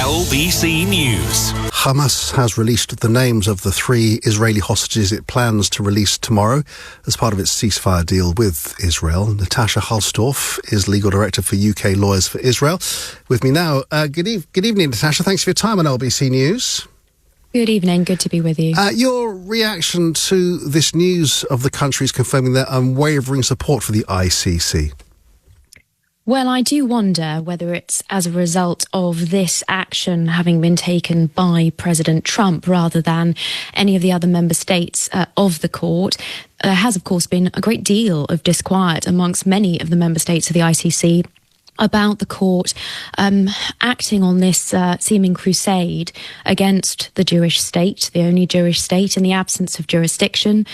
LBC News. Hamas has released the names of the 3 Israeli hostages it plans to release tomorrow as part of its ceasefire deal with Israel. Natasha Hausdorff is Legal Director for UK Lawyers for Israel. With me now. Good evening, Natasha. Thanks for your time on LBC News. Good evening. Good to be with you. Your reaction to this news of the countries confirming their unwavering support for the ICC? Well, I do wonder whether it's as a result of this action having been taken by President Trump rather than any of the other member states of the court. There has, of course, been a great deal of disquiet amongst many of the member states of the ICC about the court acting on this seeming crusade against the Jewish state, the only Jewish state in the absence of jurisdiction,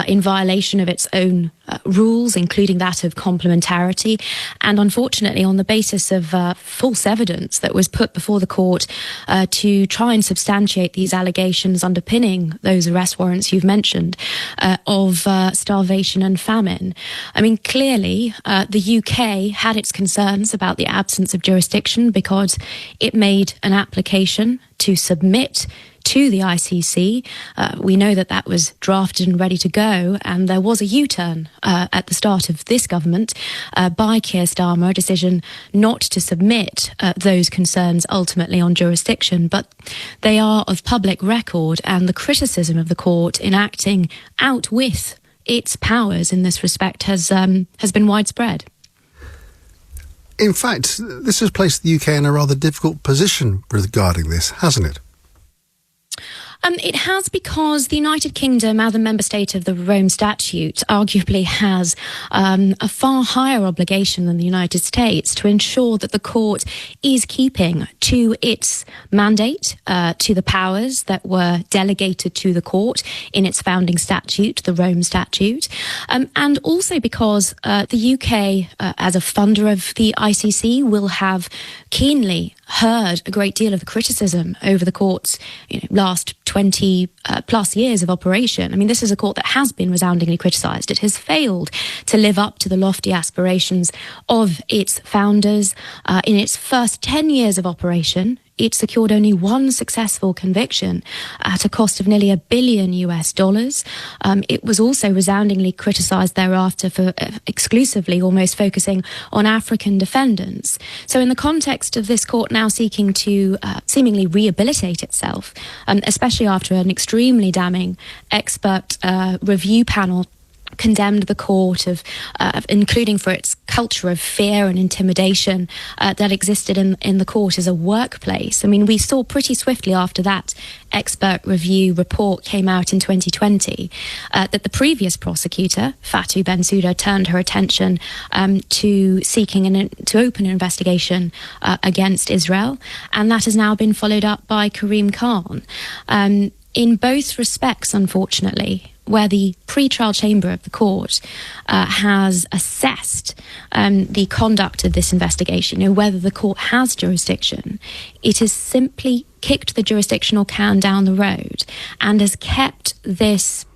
in violation of its own rules, including that of complementarity, and unfortunately on the basis of false evidence that was put before the court to try and substantiate these allegations underpinning those arrest warrants you've mentioned of starvation and famine. I mean, clearly the UK had its concerns about the absence of jurisdiction because it made an application to submit to the ICC. We know that that was drafted and ready to go, and there was a U-turn at the start of this government by Keir Starmer, a decision not to submit those concerns ultimately on jurisdiction, but they are of public record, and the criticism of the court in acting out with its powers in this respect has been widespread. In fact, this has placed the UK in a rather difficult position regarding this, hasn't it? It has, because the United Kingdom, as a member state of the Rome Statute, arguably has a far higher obligation than the United States to ensure that the court is keeping to its mandate, to the powers that were delegated to the court in its founding statute, the Rome Statute, and also because the UK, as a funder of the ICC, will have keenly heard a great deal of the criticism over the court's last 20 plus years of operation. I mean, this is a court that has been resoundingly criticised. It has failed to live up to the lofty aspirations of its founders. In its first 10 years of operation, it secured only one successful conviction at a cost of nearly $1 billion. It was also resoundingly criticised thereafter for exclusively almost focusing on African defendants. So in the context of this court now seeking to seemingly rehabilitate itself, especially after an extremely damning expert review panel condemned the court of including for its culture of fear and intimidation that existed in the court as a workplace. I mean, we saw pretty swiftly after that expert review report came out in 2020 that the previous prosecutor, Fatou Bensouda, turned her attention to seeking to open an investigation against Israel, and that has now been followed up by Karim Khan. In both respects, unfortunately, where the pre-trial chamber of the court has assessed the conduct of this investigation, whether the court has jurisdiction, it has simply kicked the jurisdictional can down the road and has kept this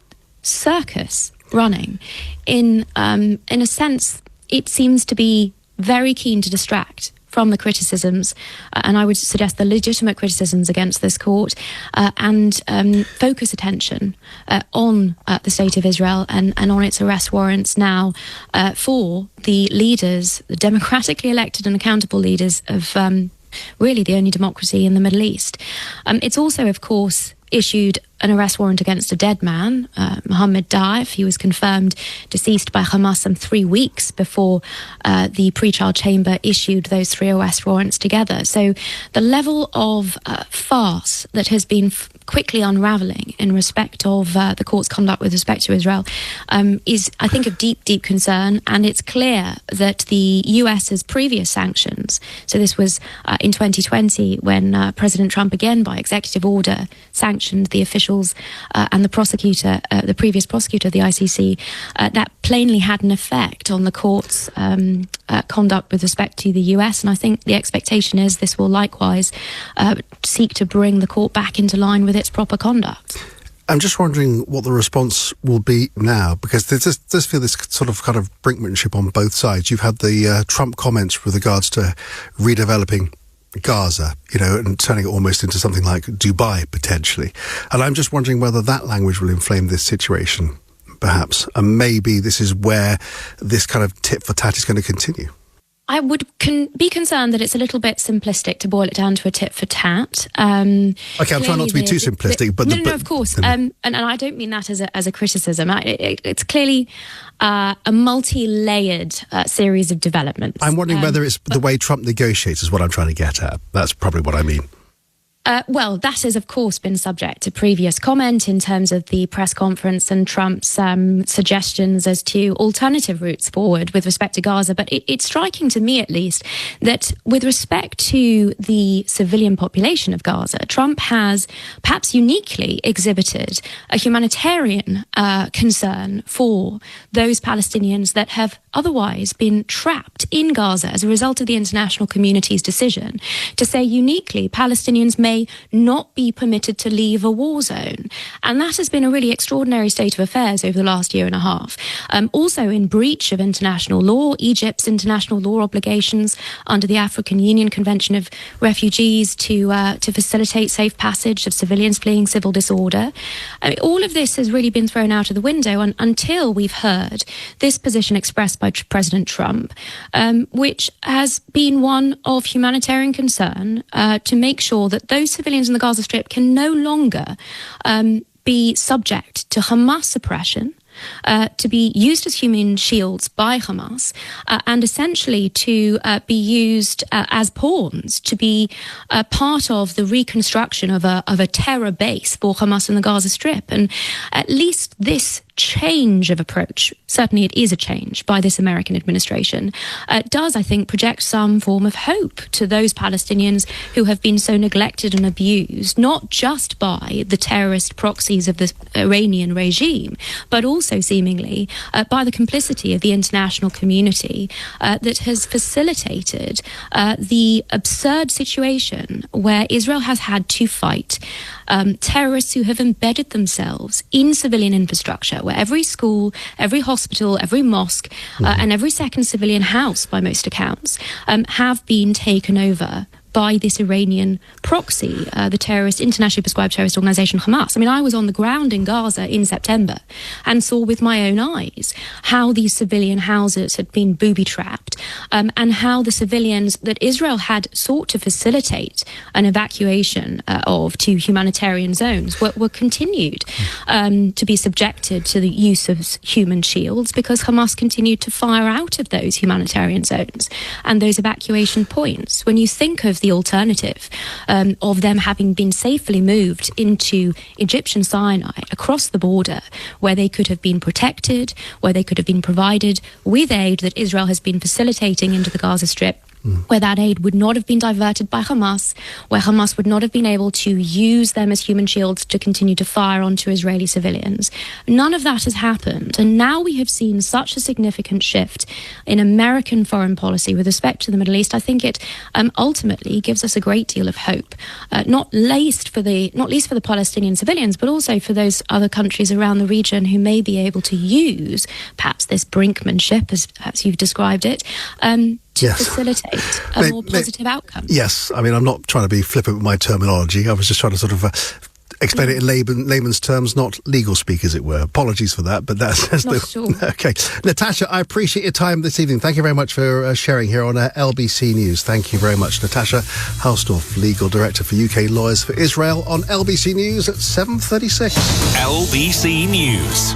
circus running. In a sense, it seems to be very keen to distract from the criticisms, and I would suggest the legitimate criticisms against this court, and focus attention on the state of Israel and on its arrest warrants now for the leaders, the democratically elected and accountable leaders of really the only democracy in the Middle East. It's also, of course, issued an arrest warrant against a dead man, Mohammed Daif. He was confirmed deceased by Hamas some 3 weeks before the pre-trial chamber issued those 3 arrest warrants together. So the level of farce that has been quickly unravelling in respect of the court's conduct with respect to Israel is, I think, of deep, deep concern. And it's clear that the US's previous sanctions, so this was in 2020 when President Trump again by executive order sanctioned the officials and the prosecutor, the previous prosecutor of the ICC, that plainly had an effect on the court's conduct with respect to the US. And I think the expectation is this will likewise seek to bring the court back into line with its proper conduct. I'm just wondering what the response will be now, because there does feel this sort of kind of brinkmanship on both sides. You've had the Trump comments with regards to redeveloping Gaza, and turning it almost into something like Dubai, potentially. And I'm just wondering whether that language will inflame this situation, perhaps. And maybe this is where this kind of tit for tat is going to continue. I would be concerned that it's a little bit simplistic to boil it down to a tit for tat. Okay, I'm trying not to be too simplistic, but... No, of course. And I don't mean that as a criticism. It's clearly a multi-layered series of developments. I'm wondering whether it's the way Trump negotiates is what I'm trying to get at. That's probably what I mean. Well, that has, of course, been subject to previous comment in terms of the press conference and Trump's suggestions as to alternative routes forward with respect to Gaza. But it's striking to me, at least, that with respect to the civilian population of Gaza, Trump has perhaps uniquely exhibited a humanitarian concern for those Palestinians that have otherwise been trapped in Gaza as a result of the international community's decision to say uniquely Palestinians may not be permitted to leave a war zone. And that has been a really extraordinary state of affairs over the last year and a half. Also in breach of international law, Egypt's international law obligations under the African Union Convention of Refugees to facilitate safe passage of civilians fleeing civil disorder. All of this has really been thrown out of the window until we've heard this position expressed by President Trump, which has been one of humanitarian concern to make sure that those civilians in the Gaza Strip can no longer be subject to Hamas suppression, to be used as human shields by Hamas, and essentially to be used as pawns, to be part of the reconstruction of a terror base for Hamas in the Gaza Strip. And at least this change of approach, certainly it is a change by this American administration, does, I think, project some form of hope to those Palestinians who have been so neglected and abused, not just by the terrorist proxies of the Iranian regime, but also seemingly by the complicity of the international community that has facilitated the absurd situation where Israel has had to fight terrorists who have embedded themselves in civilian infrastructure, where every school, every hospital, every mosque, and every second civilian house, by most accounts, have been taken over by this Iranian proxy, the terrorist, internationally prescribed terrorist organisation Hamas. I mean, I was on the ground in Gaza in September and saw with my own eyes how these civilian houses had been booby-trapped, and how the civilians that Israel had sought to facilitate an evacuation of to humanitarian zones were continued to be subjected to the use of human shields because Hamas continued to fire out of those humanitarian zones and those evacuation points. When you think of the alternative of them having been safely moved into Egyptian Sinai across the border, where they could have been protected, where they could have been provided with aid that Israel has been facilitating into the Gaza Strip, where that aid would not have been diverted by Hamas, where Hamas would not have been able to use them as human shields to continue to fire onto Israeli civilians. None of that has happened. And now we have seen such a significant shift in American foreign policy with respect to the Middle East. I think it ultimately gives us a great deal of hope, not least for the Palestinian civilians, but also for those other countries around the region who may be able to use perhaps this brinkmanship, as perhaps you've described it, to facilitate a more positive outcome. Yes, I mean, I'm not trying to be flippant with my terminology. I was just trying to sort of explain it in layman's terms, not legal speak, as it were. Apologies for that, but that's okay. Natasha, I appreciate your time this evening. Thank you very much for sharing here on LBC News. Thank you very much, Natasha Hausdorff, Legal Director for UK Lawyers for Israel, on LBC News at 7:36. LBC News.